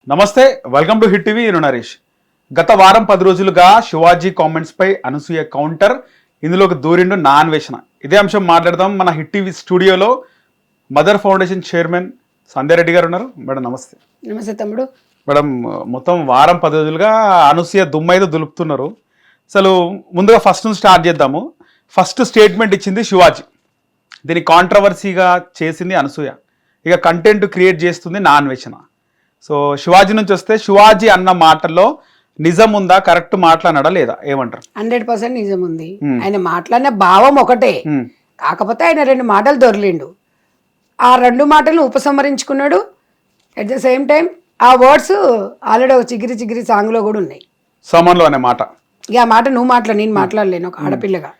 నమస్తే, welcome to hit TV. నేను నరేష్. గత వారం 10 రోజులుగా శివాజీ కామెంట్స్ పై అనసూయ కౌంటర్, ఇందులోకి దూరిండు నా అన్వేషణ. ఇదే అంశం మాట్లాడదాం. మన హిట్ టీవీ స్టూడియోలో మదర్ ఫౌండేషన్ చైర్మన్ సంధ్య రెడ్డి గారు ఉన్నారు. మేడం నమస్తే. నమస్తే తమ్ముడు. మేడం, మొత్తం వారం 10 రోజులుగా అనసూయ దుమ్మైతే దులుపుతున్నారు. అసలు ముందుగా ఫస్ట్ నుంచి స్టార్ట్ చేద్దాము. ఫస్ట్ స్టేట్మెంట్ ఇచ్చింది శివాజీ, దీన్ని కాంట్రవర్సీగా చేసింది అనసూయ, ఇక కంటెంట్ క్రియేట్ చేస్తుంది నా అన్వేషణ. సో శివాజీ నుంచి వస్తే, శివాజీ అన్న మాటల్లో నిజం ఉందా, కరెక్ట్ మాట్లాడాడా లేదా, ఏమంటారు? 100% నిజం ఉంది. ఆయన మాట్లాడిన భావం ఒకటే, కాకపోతే ఆయన 2 మాటలు దొరిలిండు. ఆ 2 మాటలను ఉపసంహరించుకున్నాడు. అట్ ద సేమ్ టైం ఆ వర్డ్స్ ఆల్రెడీ ఒక చిగిరి చిగిరి సాంగ్ లో కూడా ఉన్నాయి. సమంలో అనే మాట, ఇక ఆ మాట నువ్వు నేను మాట్లాడలేను ఒక ఆడపిల్లగా.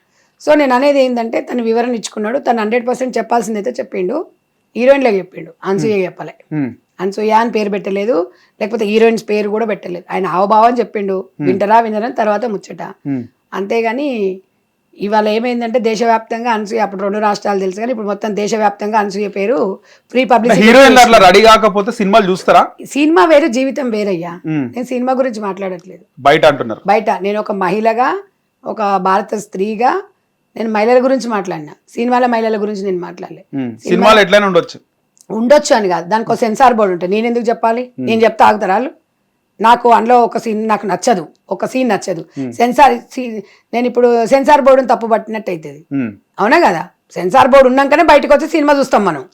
సో నేను అనేది ఏంటంటే, తను వివరణ ఇచ్చుకున్నాడు. తను 100% చెప్పాల్సిందైతే చెప్పిండు. హీరోయిన్లో చెప్పిండు, అనసూయ చెప్పలే. అనసూయ అని పేరు పెట్టలేదు, లేకపోతే హీరోయిన్స్ పేరు కూడా పెట్టలేదు. ఆయన హావభావం చెప్పిండు, వింటరా వినరని తర్వాత ముచ్చట. అంతేగాని ఇవాళ ఏమైందంటే, దేశవ్యాప్తంగా అనసూయ, అప్పుడు 2 రాష్ట్రాలు తెలుసు కానీ ఇప్పుడు మొత్తం దేశవ్యాప్తంగా అనసూయ పేరు ఫ్రీ పబ్లిసిటీ. హీరోయిన్ అట్లా రెడీ కాకపోతే సినిమాలు చూస్తారా? సినిమా వేరు, జీవితం వేరయ్యా. నేను సినిమా గురించి మాట్లాడట్లేదు, బయట అంటున్నారు. బయట నేను ఒక మహిళగా, ఒక భారత స్త్రీగా నేను మహిళల గురించి మాట్లాడినా. సినిమాల మహిళల గురించి నేను మాట్లాడలే. సినిమాలు ఎట్లయినా ఉండొచ్చు అని కాదు, దానికి ఒక సెన్సార్ బోర్డు ఉంటుంది. నేను ఎందుకు చెప్పాలి? నేను చెప్తా ఆగుతారు వాళ్ళు. నాకు అందులో ఒక సీన్ నాకు నచ్చదు, ఒక సీన్ నచ్చదు, సెన్సార్ నేను ఇప్పుడు సెన్సార్ బోర్డుని తప్పు పట్టినట్టు అవుతుంది. అవునా కదా? సెన్సార్ బోర్డు ఉన్నాకనే బయటకు వచ్చి సినిమా చూస్తాం మనం.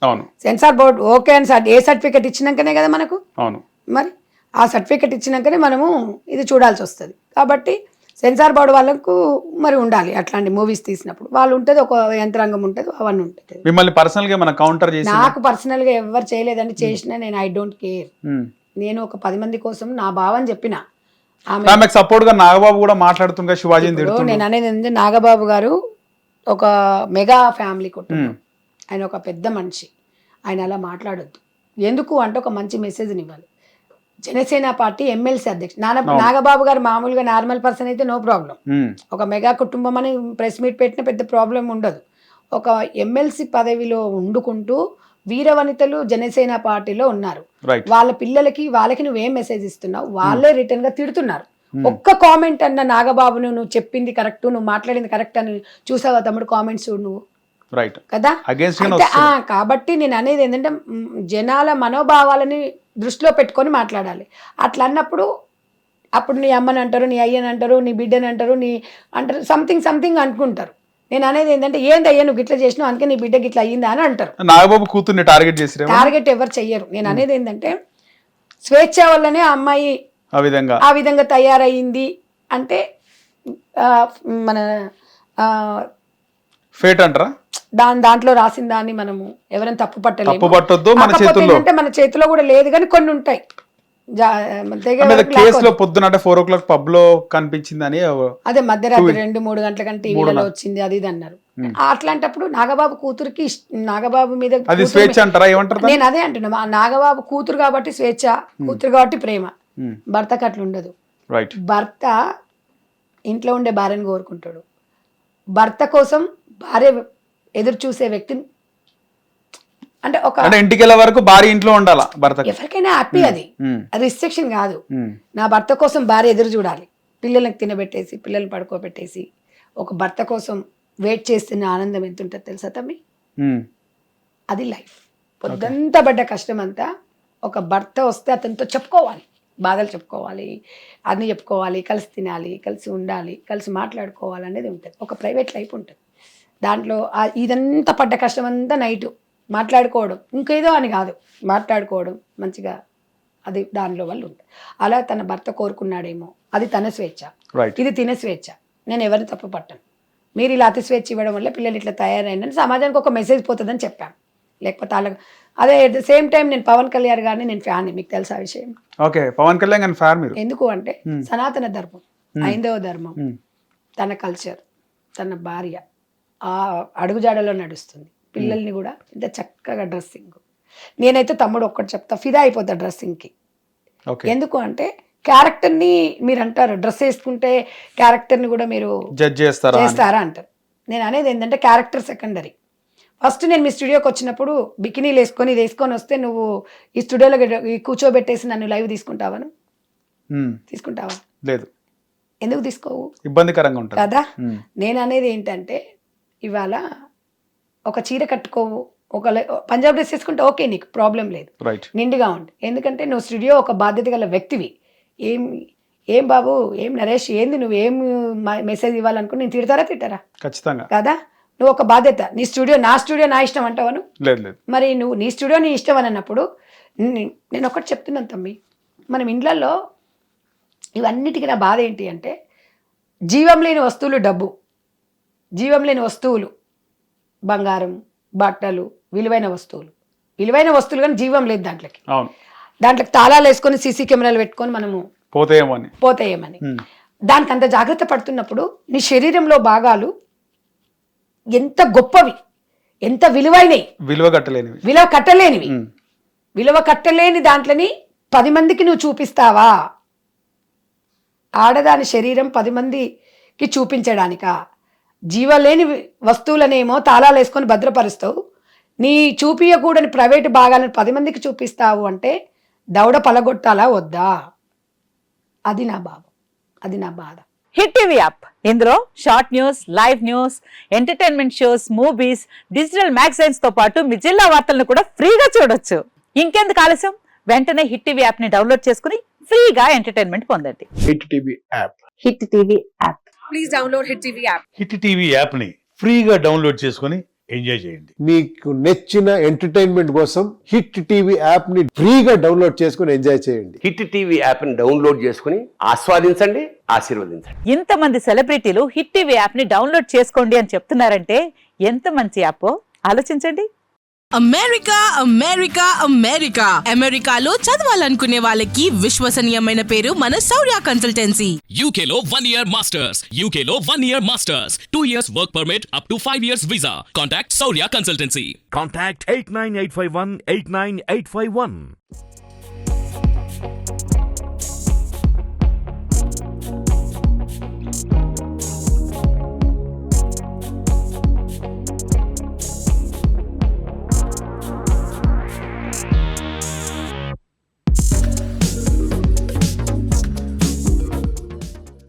సెన్సార్ బోర్డు ఓకే అని ఏ సర్టిఫికెట్ ఇచ్చినాకనే కదా మనకు. మరి ఆ సర్టిఫికెట్ ఇచ్చినాకనే మనము ఇది చూడాల్సి వస్తుంది. కాబట్టి సెన్సార్ బోర్డు వాళ్ళకు మరి ఉండాలి. అట్లాంటి మూవీస్ తీసినప్పుడు వాళ్ళు ఉంటుంది, ఒక యంత్రాంగం ఉంటుంది, అవన్నీ ఉంటుంది. మిమ్మల్ని పర్సనల్ గా కౌంటర్ చేసి, నాకు పర్సనల్ గా ఎవరు చేయలేదండి. చేసినా నేను ఐ డోంట్ కేర్. నేను ఒక 10 మంది కోసం నా భావం చెప్పిన. ఆమె సపోర్ట్ గా నాగబాబు కూడా మాట్లాడుతుండగా శివాజీని తిడుతున్నాడు. నేను అనేది ఏంటంటే, నాగబాబు గారు ఒక మెగా ఫ్యామిలీ కుటుంబం, ఆయన ఒక పెద్ద మనిషి. ఆయన అలా మాట్లాడొద్దు. ఎందుకు అంటే, ఒక మంచి మెసేజ్ని ఇవ్వాలి. జనసేన పార్టీ ఎమ్మెల్సీ అధ్యక్షుడు నాగబాబు గారు మామూలుగా నార్మల్ పర్సన్ అయితే నో ప్రాబ్లం. ఒక మెగా కుటుంబం అని ప్రెస్ మీట్ పెట్టిన పెద్ద ప్రాబ్లం ఉండదు. ఒక ఎమ్మెల్సీ పదవిలో ఉండుకుంటూ వీరవనితలు జనసేన పార్టీలో ఉన్నారు. వాళ్ళ పిల్లలకి వాళ్ళకి నువ్వేం మెసేజ్ ఇస్తున్నావు? వాళ్ళే రిటర్న్ గా తిడుతున్నారు. ఒక్క కామెంట్ అన్న నాగబాబును నువ్వు చెప్పింది కరెక్ట్, నువ్వు మాట్లాడింది కరెక్ట్ అని చూసావా తమ్ముడు? కామెంట్స్ చూడు నువ్వు కదా. కాబట్టి నేను అనేది ఏంటంటే, జనాల మనోభావాలని దృష్టిలో పెట్టుకొని మాట్లాడాలి. అట్లా అన్నప్పుడు అప్పుడు నీ అమ్మని అంటారు, నీ అయ్యని అంటారు, నీ బిడ్డని అంటారు, నీ అంటారు, సంథింగ్ అనుకుంటారు. నేను అనేది ఏంటంటే, ఏంది అయ్యా నువ్వు ఇట్లా చేసినావు, అందుకే నీ బిడ్డకి ఇట్లా అయ్యిందా అని అంటారు. నాగబాబు కూతుర్ని టార్గెట్ ఎవరు చెయ్యరు. నేను అనేది ఏంటంటే, స్వేచ్ఛ వల్లనే ఆ అమ్మాయి ఆ విధంగా తయారయ్యింది అంటే మన ఫేట్ అంటారా? దాంట్లో రాసిన దాన్ని మనము ఎవరైనా తప్పు పట్టలేదు. అంటే మన చేతిలో కూడా లేదు, కానీ కొన్ని ఉంటాయి. పొద్దున 4 o'clock పబ్ లో కనిపించిందని, అదే మధ్యరాత్రి 2-3 గంటల కంటే టీవీలో వచ్చింది అది ఇది అన్నారు. అట్లాంటప్పుడు నాగబాబు కూతురికి, నాగబాబు మీద స్వేచ్ఛ అంటారా, ఏమంటారు? నేను అదే అంటున్నా, నాగబాబు కూతురు కాబట్టి స్వేచ్ఛ, కూతురు కాబట్టి ప్రేమ. భర్తకు అట్లా ఉండదు. భర్త ఇంట్లో ఉండే భార్యను కోరుకుంటాడు. భర్త కోసం భార్య ఎదురు చూసే వ్యక్తిని, అంటే ఒక ఇంటికి వెళ్ళే వరకు భార్య ఇంట్లో ఉండాలా. భర్త ఎవరికైనా హ్యాపీ, అది రిస్ట్రిక్షన్ కాదు. నా భర్త కోసం భార్య ఎదురు చూడాలి. పిల్లలకు తినబెట్టేసి, పిల్లల్ని పడుకోబెట్టేసి, ఒక భర్త కోసం వెయిట్ చేస్తున్న ఆనందం ఎంత ఉంటుంది తెలుసా తమ్మి? అది లైఫ్. పొద్దంతా పడ్డ కష్టం అంతా ఒక భర్త వస్తే అతనితో చెప్పుకోవాలి, బాధలు చెప్పుకోవాలి, అన్ని చెప్పుకోవాలి, కలిసి తినాలి, కలిసి ఉండాలి, కలిసి మాట్లాడుకోవాలి అనేది ఉంటుంది. ఒక ప్రైవేట్ లైఫ్ ఉంటుంది. దాంట్లో ఇదంతా పడ్డ కష్టం అంతా నైట్ మాట్లాడుకోవడం, ఇంకేదో అని కాదు, మాట్లాడుకోవడం మంచిగా, అది దానిలో వాళ్ళు ఉంటుంది. అలా తన భర్త కోరుకున్నాడేమో, అది తన స్వేచ్ఛ, ఇది తినే స్వేచ్ఛ. నేను ఎవరిని తప్పు పట్టను. మీరు ఇలా అతి స్వేచ్ఛ ఇవ్వడం వల్ల పిల్లలు ఇట్లా తయారైందని సమాజానికి ఒక మెసేజ్ పోతుందని చెప్పాను. లేకపోతే వాళ్ళకి అదే అట్ ద సేమ్ టైం నేను పవన్ కళ్యాణ్ గారిని నేను ఫ్యాన్, మీకు తెలుసా ఆ విషయం? పవన్ కళ్యాణ్ ఫ్యాన్ మీరు. ఎందుకు అంటే, సనాతన ధర్మం, హైందవ ధర్మం, తన కల్చర్, తన భార్య ఆ అడుగుజాడలో నడుస్తుంది. పిల్లల్ని కూడా ఇంత చక్కగా డ్రెస్సింగ్. నేనైతే తమ్ముడు ఒక్కటి చెప్తా, ఫిదా అయిపోతా డ్రెస్సింగ్కి. ఎందుకు అంటే, క్యారెక్టర్ని మీరు అంటారు డ్రెస్ వేసుకుంటే క్యారెక్టర్ని కూడా మీరు జడ్జ్ చేస్తారా అంటారు. నేను అనేది ఏంటంటే, క్యారెక్టర్ సెకండరీ, ఫస్ట్ నేను మీ స్టూడియోకి వచ్చినప్పుడు బికినీలు వేసుకొని ఇది వేసుకొని వస్తే నువ్వు ఈ స్టూడియోలో కూర్చోబెట్టేసి నన్ను లైవ్ తీసుకుంటావా? తీసుకుంటావా? లేదు. ఎందుకు తీసుకోవు? ఇబ్బందికరంగా ఉంటుంది కదా. నేను అనేది ఏంటంటే ఇవాళ ఒక చీర కట్టుకోవు, ఒక పంజాబ్ డ్రెస్ వేసుకుంటే ఓకే, నీకు ప్రాబ్లం లేదు, నిండుగా ఉండి. ఎందుకంటే నువ్వు స్టూడియో ఒక బాధ్యత గల వ్యక్తివి. ఏం బాబు, ఏం నరేష్, ఏంది నువ్వు ఏం మెసేజ్ ఇవ్వాలనుకుని నేను తిడతారా? ఖచ్చితంగా కదా. నువ్వు ఒక బాధ్యత, నీ స్టూడియో నా స్టూడియో నా ఇష్టం అంటావను? లేదు. మరి నువ్వు నీ స్టూడియో నీ ఇష్టం అని అన్నప్పుడు నేను ఒకటి చెప్తున్నాను తమ్మి, మనం ఇండ్లలో ఇవన్నిటికీ నా బాధ ఏంటి అంటే జీవం లేని వస్తువులు డబ్బు, జీవం లేని వస్తువులు బంగారం, బట్టలు, విలువైన వస్తువులు కానీ జీవం లేదు దాంట్లోకి. దాంట్లోకి తాళాలు వేసుకొని సీసీ కెమెరాలు పెట్టుకొని మనము పోతాయేమని దానికి అంత జాగ్రత్త పడుతున్నప్పుడు నీ శరీరంలో భాగాలు ఎంత గొప్పవి, ఎంత విలువైనవి, విలువ కట్టలేని దాంట్లోని 10 మందికి నువ్వు చూపిస్తావా? ఆడదాని శరీరం 10 మందికి చూపించడానికా? జీవలేని వస్తువులనేమో తాళాలు వేసుకొని భద్రపరుస్తావు, నీ చూపించకూడని ప్రైవేటు భాగాలను 10 మందికి చూపిస్తావు అంటే దవడ పలగొట్టాలా వద్దా? అది నా బాధ. హిట్ టీవీ యాప్, ఇందులో short news, live news, entertainment shows, movies, digital magazines తో పాటు మీ జిల్లా వార్తలను కూడా ఫ్రీగా చూడొచ్చు. ఇంకెందుకు ఆలస్యం, వెంటనే హిట్ టీవీ యాప్ ని డౌన్లోడ్ చేసుకుని ఫ్రీగా ఎంటర్టైన్మెంట్ పొందండి. Hit TV app. Please download hit TV app. Hit TV app ని ఫ్రీగా డౌన్లోడ్ చేసుకుని ఎంజాయ్ చేయండి. మీకు నచ్చిన ఎంటర్టైన్మెంట్ కోసం హిట్ టీవీ యాప్ ని ఫ్రీగా డౌన్లోడ్ చేసుకుని ఎంజాయ్ చేయండి. హిట్ టీవీ యాప్ ని డౌన్లోడ్ చేసుకుని ఆస్వాదించండి, ఆశీర్వదించండి. ఇంతమంది సెలబ్రిటీలు హిట్ టీవీ యాప్ ని డౌన్లోడ్ చేసుకోండి అని చెప్తున్నారంటే ఎంత మంచి యాప్ ఆలోచించండి. అమెరికాలో చదవాలనుకునే వాళ్ళకి విశ్వసనీయమైన పేరు మన శౌర్య కన్సల్టెన్సీ. UK లో 1 year masters, UK లో 1 year masters, 2 years work permit up to 5 years visa. Contact Saurya Consultancy. Contact 89851 89851.